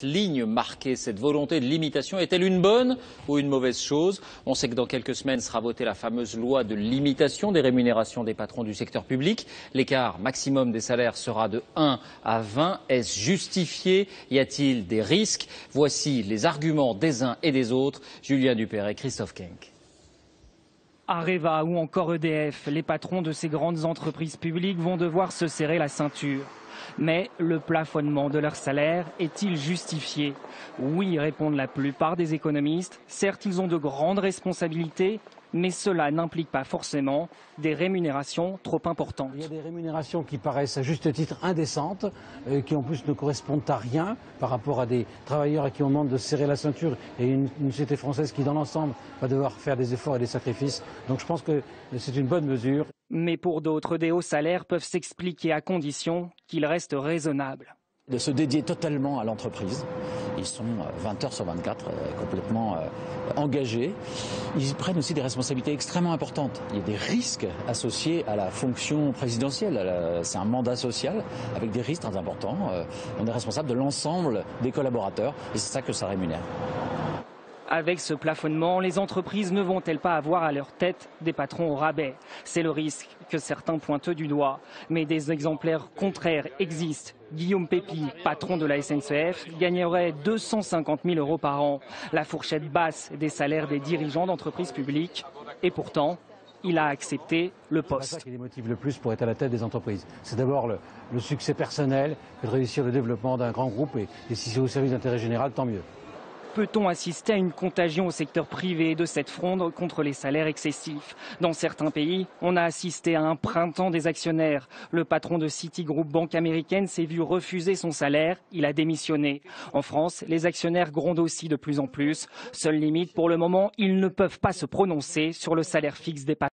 Ligne marquée, cette volonté de limitation est-elle une bonne ou une mauvaise chose? On sait que dans quelques semaines sera votée la fameuse loi de limitation des rémunérations des patrons du secteur public. L'écart maximum des salaires sera de 1 à 20. Est-ce justifié? Y a-t-il des risques? Voici les arguments des uns et des autres. Julien Dupéret et Christophe Kenck. Areva ou encore EDF, les patrons de ces grandes entreprises publiques vont devoir se serrer la ceinture. Mais le plafonnement de leur salaire est-il justifié? Oui, répondent la plupart des économistes. Certes, ils ont de grandes responsabilités, mais cela n'implique pas forcément des rémunérations trop importantes. Il y a des rémunérations qui paraissent à juste titre indécentes, qui en plus ne correspondent à rien par rapport à des travailleurs à qui on demande de serrer la ceinture et une société française qui, dans l'ensemble, va devoir faire des efforts et des sacrifices. Donc je pense que c'est une bonne mesure. Mais pour d'autres, des hauts salaires peuvent s'expliquer à condition qu'ils restent raisonnables. De se dédier totalement à l'entreprise. Ils sont 20 heures sur 24 complètement engagés. Ils prennent aussi des responsabilités extrêmement importantes. Il y a des risques associés à la fonction présidentielle. C'est un mandat social avec des risques très importants. On est responsable de l'ensemble des collaborateurs et c'est ça que ça rémunère. Avec ce plafonnement, les entreprises ne vont-elles pas avoir à leur tête des patrons au rabais? C'est le risque que certains pointent du doigt. Mais des exemplaires contraires existent. Guillaume Pépi, patron de la SNCF, gagnerait 250 000 € par an, la fourchette basse des salaires des dirigeants d'entreprises publiques. Et pourtant, il a accepté le poste. C'est ça qui les motive le plus pour être à la tête des entreprises. C'est d'abord le succès personnel que de réussir le développement d'un grand groupe et si c'est au service d'intérêt général, tant mieux. Peut-on assister à une contagion au secteur privé de cette fronde contre les salaires excessifs? Dans certains pays, on a assisté à un printemps des actionnaires. Le patron de Citigroup, banque américaine, s'est vu refuser son salaire. Il a démissionné. En France, les actionnaires grondent aussi de plus en plus. Seule limite, pour le moment, ils ne peuvent pas se prononcer sur le salaire fixe des patrons.